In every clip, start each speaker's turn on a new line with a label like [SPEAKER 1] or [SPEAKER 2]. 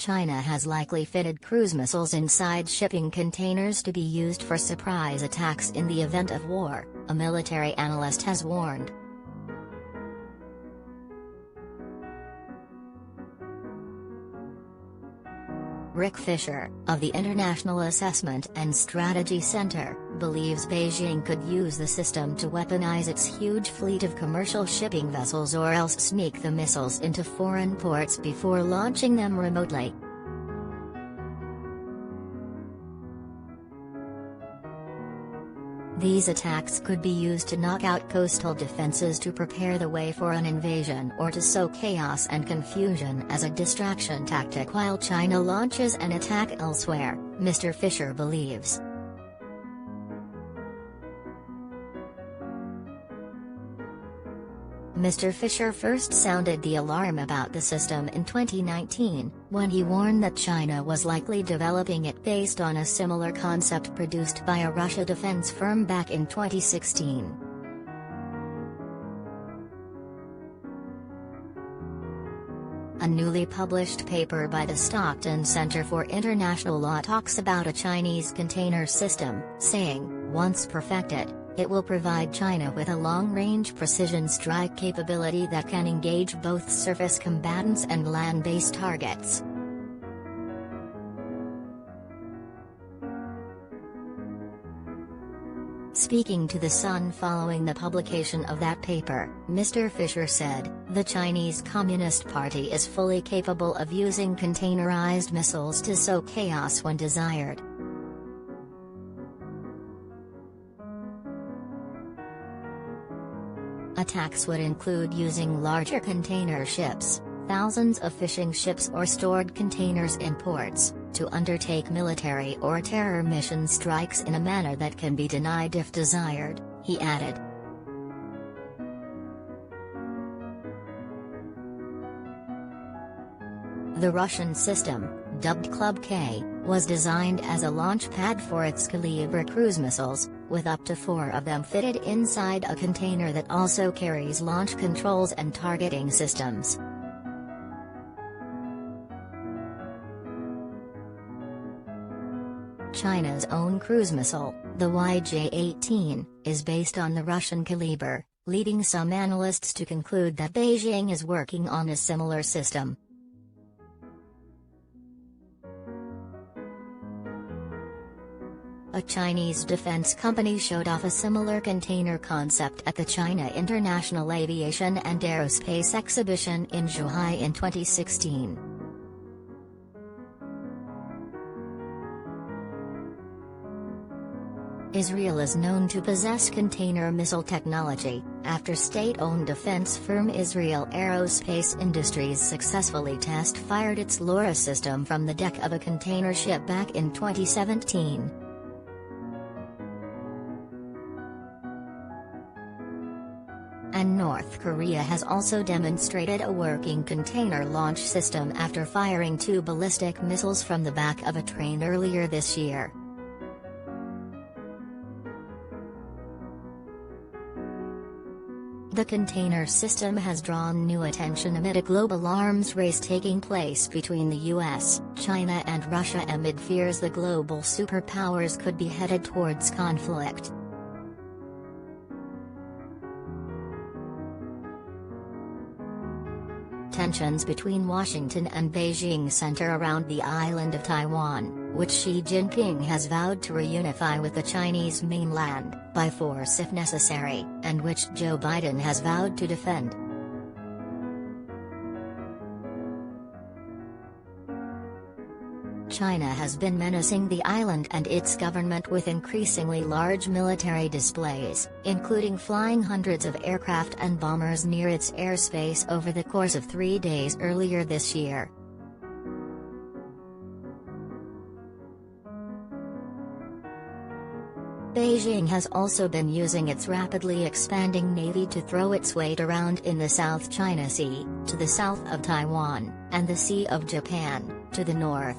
[SPEAKER 1] China has likely fitted cruise missiles inside shipping containers to be used for surprise attacks in the event of war, a military analyst has warned. Rick Fisher, of the International Assessment and Strategy Center, believes Beijing could use the system to weaponize its huge fleet of commercial shipping vessels or else sneak the missiles into foreign ports before launching them remotely. These attacks could be used to knock out coastal defenses to prepare the way for an invasion or to sow chaos and confusion as a distraction tactic while China launches an attack elsewhere, Mr. Fisher believes. Mr. Fisher first sounded the alarm about the system in 2019, when he warned that China was likely developing it based on a similar concept produced by a Russia defense firm back in 2016. A newly published paper by the Stockton Center for International Law talks about a Chinese container system, saying, once perfected, it will provide China with a long-range precision strike capability that can engage both surface combatants and land-based targets. Speaking to The Sun following the publication of that paper, Mr. Fisher said, "The Chinese Communist Party is fully capable of using containerized missiles to sow chaos when desired." Attacks would include using larger container ships, thousands of fishing ships or stored containers in ports, to undertake military or terror mission strikes in a manner that can be denied if desired, he added. The Russian system, dubbed Club K, was designed as a launch pad for its Calibre cruise missiles, with up to 4 of them fitted inside a container that also carries launch controls and targeting systems. China's own cruise missile, the YJ-18, is based on the Russian Calibre, leading some analysts to conclude that Beijing is working on a similar system. A Chinese defense company showed off a similar container concept at the China International Aviation and Aerospace Exhibition in Zhuhai in 2016. Israel is known to possess container missile technology, after state-owned defense firm Israel Aerospace Industries successfully test-fired its LoRa system from the deck of a container ship back in 2017. And North Korea has also demonstrated a working container launch system after firing 2 ballistic missiles from the back of a train earlier this year. The container system has drawn new attention amid a global arms race taking place between the US, China and Russia amid fears the global superpowers could be headed towards conflict. Tensions between Washington and Beijing center around the island of Taiwan, which Xi Jinping has vowed to reunify with the Chinese mainland, by force if necessary, and which Joe Biden has vowed to defend. China has been menacing the island and its government with increasingly large military displays, including flying hundreds of aircraft and bombers near its airspace over the course of 3 days earlier this year. Beijing has also been using its rapidly expanding navy to throw its weight around in the South China Sea, to the south of Taiwan, and the Sea of Japan, to the north.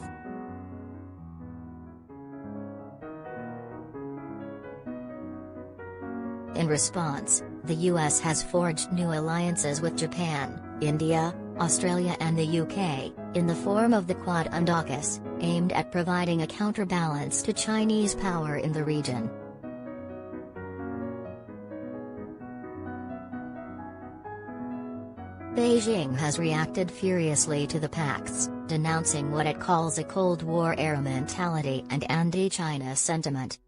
[SPEAKER 1] In response, the US has forged new alliances with Japan, India, Australia and the UK, in the form of the Quad and AUKUS, aimed at providing a counterbalance to Chinese power in the region. Beijing has reacted furiously to the pacts, denouncing what it calls a Cold War-era mentality and anti-China sentiment.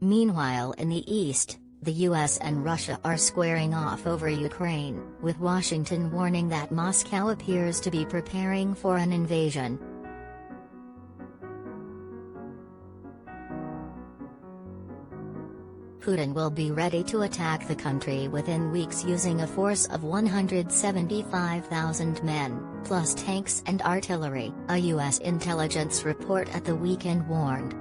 [SPEAKER 1] Meanwhile, in the east, the US and Russia are squaring off over Ukraine, with Washington warning that Moscow appears to be preparing for an invasion. Putin will be ready to attack the country within weeks using a force of 175,000 men, plus tanks and artillery, a U.S. intelligence report at the weekend warned.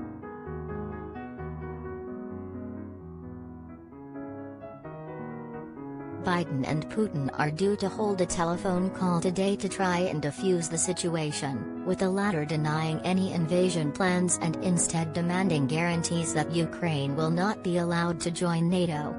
[SPEAKER 1] Biden and Putin are due to hold a telephone call today to try and defuse the situation, with the latter denying any invasion plans and instead demanding guarantees that Ukraine will not be allowed to join NATO.